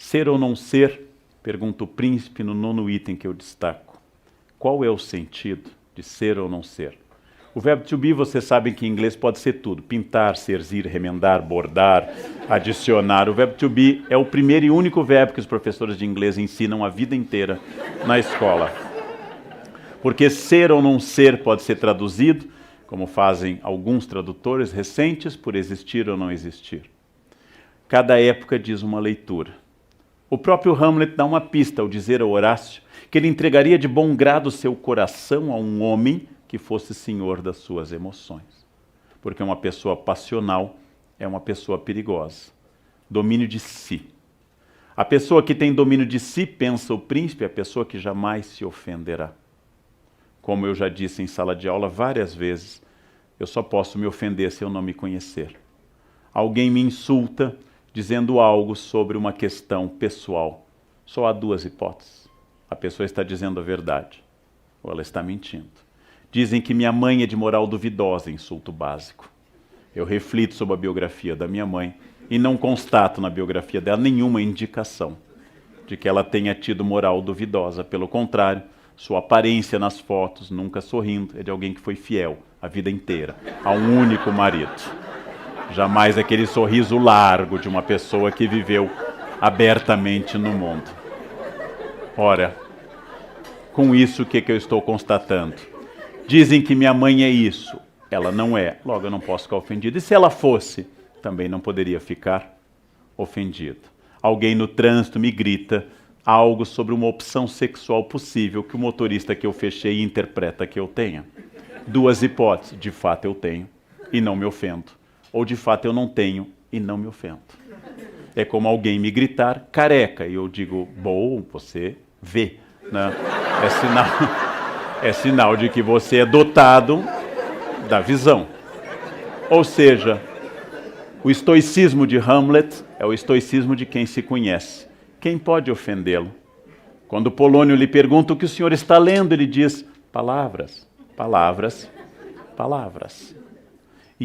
Ser ou não ser? Pergunta o príncipe no 9º item que eu destaco. Qual é o sentido de ser ou não ser? O verbo to be, vocês sabem que em inglês pode ser tudo. Pintar, serzir, remendar, bordar, adicionar. O verbo to be é o primeiro e único verbo que os professores de inglês ensinam a vida inteira na escola. Porque ser ou não ser pode ser traduzido, como fazem alguns tradutores recentes, por existir ou não existir. Cada época diz uma leitura. O próprio Hamlet dá uma pista ao dizer a Horácio que ele entregaria de bom grado seu coração a um homem que fosse senhor das suas emoções. Porque uma pessoa passional é uma pessoa perigosa. Domínio de si. A pessoa que tem domínio de si, pensa o príncipe, é a pessoa que jamais se ofenderá. Como eu já disse em sala de aula várias vezes, eu só posso me ofender se eu não me conhecer. Alguém me insulta dizendo algo sobre uma questão pessoal. Só há duas hipóteses. A pessoa está dizendo a verdade, ou ela está mentindo. Dizem que minha mãe é de moral duvidosa, insulto básico. Eu reflito sobre a biografia da minha mãe e não constato na biografia dela nenhuma indicação de que ela tenha tido moral duvidosa. Pelo contrário, sua aparência nas fotos, nunca sorrindo, é de alguém que foi fiel a vida inteira a um único marido. Jamais aquele sorriso largo de uma pessoa que viveu abertamente no mundo. Ora, com isso o que eu estou constatando? Dizem que minha mãe é isso. Ela não é, logo eu não posso ficar ofendido. E se ela fosse, também não poderia ficar ofendido. Alguém no trânsito me grita algo sobre uma opção sexual possível que o motorista que eu fechei interpreta que eu tenha. Duas hipóteses. De fato eu tenho e não me ofendo. Ou de fato eu não tenho e não me ofendo. É como alguém me gritar careca e eu digo, bom, você vê, né? É sinal de que você é dotado da visão. Ou seja, o estoicismo de Hamlet é o estoicismo de quem se conhece. Quem pode ofendê-lo? Quando Polônio lhe pergunta o que o senhor está lendo, ele diz, palavras, palavras, palavras.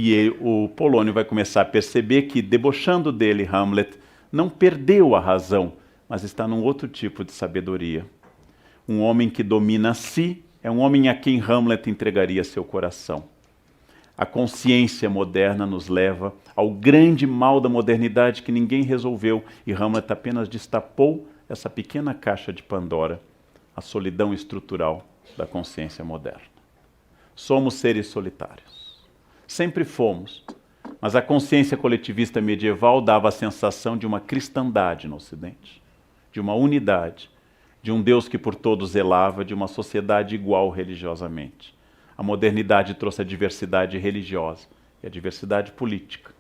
E o Polônio vai começar a perceber que, debochando dele, Hamlet não perdeu a razão, mas está num outro tipo de sabedoria. Um homem que domina a si é um homem a quem Hamlet entregaria seu coração. A consciência moderna nos leva ao grande mal da modernidade que ninguém resolveu e Hamlet apenas destapou essa pequena caixa de Pandora, a solidão estrutural da consciência moderna. Somos seres solitários. Sempre fomos, mas a consciência coletivista medieval dava a sensação de uma cristandade no Ocidente, de uma unidade, de um Deus que por todos zelava, de uma sociedade igual religiosamente. A modernidade trouxe a diversidade religiosa e a diversidade política.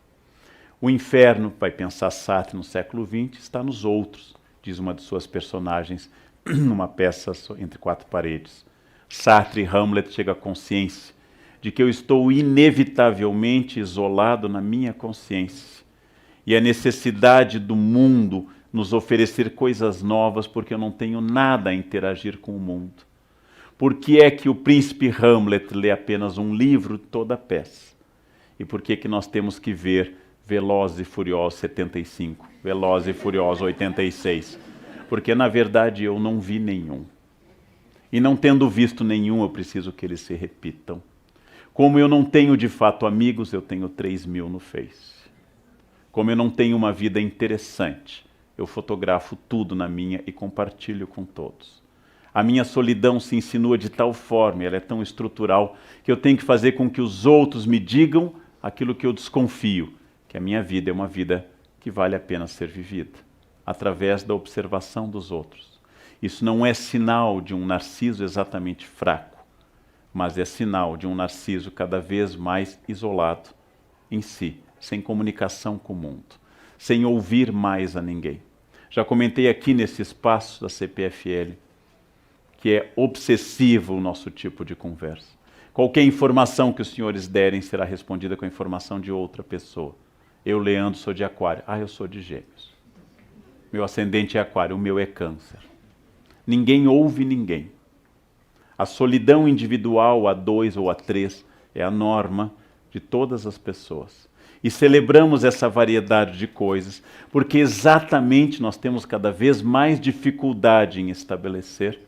O inferno, vai pensar Sartre no século XX, está nos outros, diz uma de suas personagens numa peça Entre Quatro Paredes. Sartre e Hamlet chegam à consciência de que eu estou inevitavelmente isolado na minha consciência. E a necessidade do mundo nos oferecer coisas novas porque eu não tenho nada a interagir com o mundo. Por que é que o príncipe Hamlet lê apenas um livro toda a peça? E por que que nós temos que ver Velozes e Furiosos 75, Velozes e Furiosos 86? Porque na verdade eu não vi nenhum. E não tendo visto nenhum, eu preciso que eles se repitam. Como eu não tenho de fato amigos, eu tenho 3.000 no Face. Como eu não tenho uma vida interessante, eu fotografo tudo na minha e compartilho com todos. A minha solidão se insinua de tal forma, ela é tão estrutural, que eu tenho que fazer com que os outros me digam aquilo que eu desconfio, que a minha vida é uma vida que vale a pena ser vivida, através da observação dos outros. Isso não é sinal de um narciso exatamente fraco, mas é sinal de um narciso cada vez mais isolado em si, sem comunicação com o mundo, sem ouvir mais a ninguém. Já comentei aqui nesse espaço da CPFL que é obsessivo o nosso tipo de conversa. Qualquer informação que os senhores derem será respondida com a informação de outra pessoa. Eu, Leandro, sou de Aquário. Ah, eu sou de Gêmeos. Meu ascendente é Aquário, o meu é Câncer. Ninguém ouve ninguém. A solidão individual a 2 ou a 3 é a norma de todas as pessoas. E celebramos essa variedade de coisas, porque exatamente nós temos cada vez mais dificuldade em estabelecer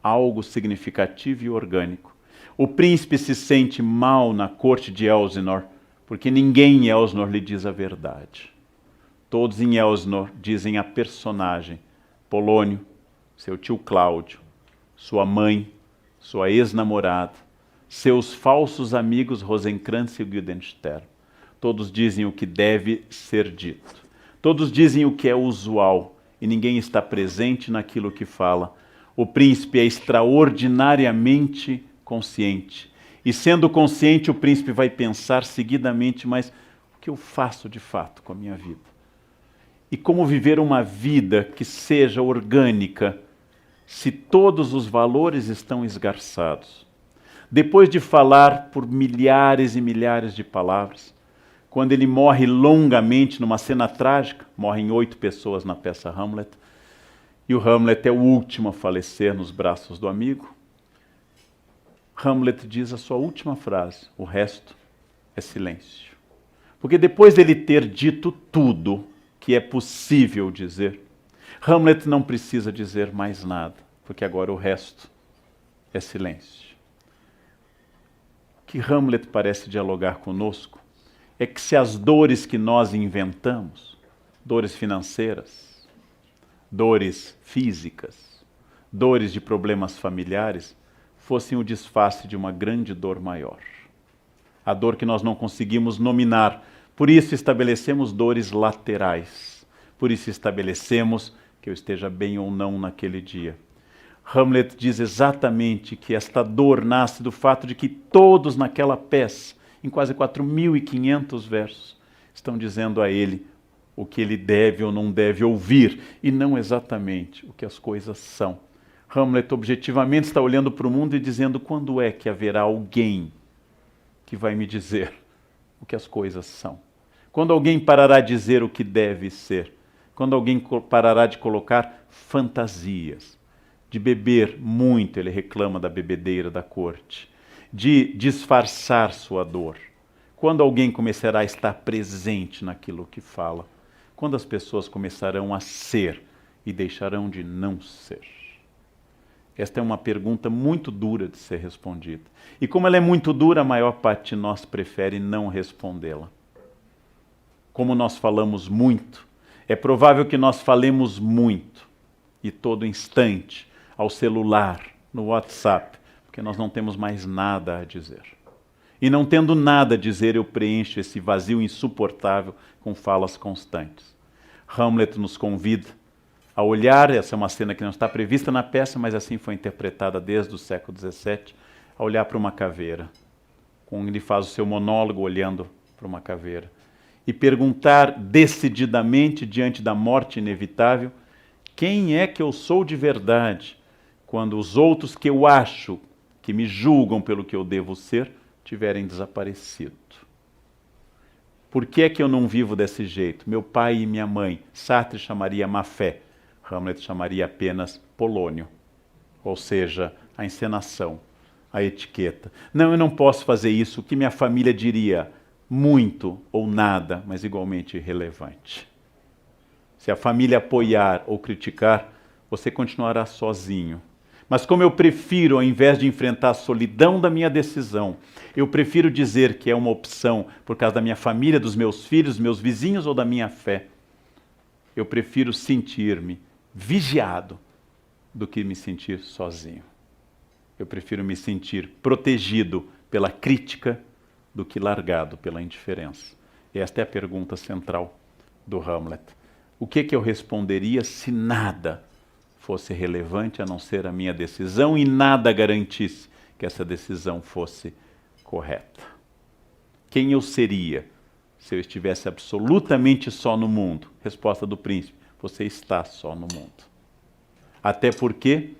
algo significativo e orgânico. O príncipe se sente mal na corte de Elsinor, porque ninguém em Elsinor lhe diz a verdade. Todos em Elsinor dizem a personagem, Polônio, seu tio Cláudio, sua mãe, sua ex-namorada, seus falsos amigos Rosencrantz e Guildenstern. Todos dizem o que deve ser dito. Todos dizem o que é usual e ninguém está presente naquilo que fala. O príncipe é extraordinariamente consciente. E sendo consciente, o príncipe vai pensar seguidamente, mas o que eu faço de fato com a minha vida? E como viver uma vida que seja orgânica, se todos os valores estão esgarçados? Depois de falar por milhares e milhares de palavras, quando ele morre longamente numa cena trágica, morrem 8 pessoas na peça Hamlet, e o Hamlet é o último a falecer nos braços do amigo, Hamlet diz a sua última frase, o resto é silêncio. Porque depois dele ter dito tudo que é possível dizer, Hamlet não precisa dizer mais nada, porque agora o resto é silêncio. O que Hamlet parece dialogar conosco é que se as dores que nós inventamos, dores financeiras, dores físicas, dores de problemas familiares, fossem o disfarce de uma grande dor maior. A dor que nós não conseguimos nominar. Por isso estabelecemos dores laterais. Por isso estabelecemos que eu esteja bem ou não naquele dia. Hamlet diz exatamente que esta dor nasce do fato de que todos naquela peça, em quase 4.500 versos, estão dizendo a ele o que ele deve ou não deve ouvir, e não exatamente o que as coisas são. Hamlet objetivamente está olhando para o mundo e dizendo: quando é que haverá alguém que vai me dizer o que as coisas são? Quando alguém parará de dizer o que deve ser? Quando alguém parará de colocar fantasias, de beber muito, ele reclama da bebedeira da corte, de disfarçar sua dor? Quando alguém começará a estar presente naquilo que fala? Quando as pessoas começarão a ser e deixarão de não ser? Esta é uma pergunta muito dura de ser respondida. E como ela é muito dura, a maior parte de nós prefere não respondê-la. Como nós falamos muito, é provável que nós falemos muito, e todo instante, ao celular, no WhatsApp, porque nós não temos mais nada a dizer. E não tendo nada a dizer, eu preencho esse vazio insuportável com falas constantes. Hamlet nos convida a olhar, essa é uma cena que não está prevista na peça, mas assim foi interpretada desde o século XVII, a olhar para uma caveira. Quando ele faz o seu monólogo olhando para uma caveira. E perguntar decididamente, diante da morte inevitável, quem é que eu sou de verdade, quando os outros que eu acho, que me julgam pelo que eu devo ser, tiverem desaparecido. Por que é que eu não vivo desse jeito? Meu pai e minha mãe, Sartre chamaria má fé, Hamlet chamaria apenas Polônio, ou seja, a encenação, a etiqueta. Não, eu não posso fazer isso, o que minha família diria? Muito ou nada, mas igualmente irrelevante. Se a família apoiar ou criticar, você continuará sozinho. Mas como eu prefiro, ao invés de enfrentar a solidão da minha decisão, eu prefiro dizer que é uma opção por causa da minha família, dos meus filhos, meus vizinhos ou da minha fé, eu prefiro sentir-me vigiado do que me sentir sozinho. Eu prefiro me sentir protegido pela crítica do que largado pela indiferença. E esta é a pergunta central do Hamlet. O que eu responderia se nada fosse relevante a não ser a minha decisão e nada garantisse que essa decisão fosse correta? Quem eu seria se eu estivesse absolutamente só no mundo? Resposta do príncipe: você está só no mundo. Até porque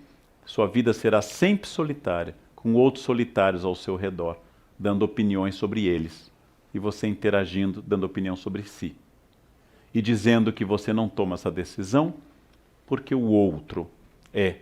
sua vida será sempre solitária, com outros solitários ao seu redor, dando opiniões sobre eles, e você interagindo, dando opinião sobre si. E dizendo que você não toma essa decisão porque o outro é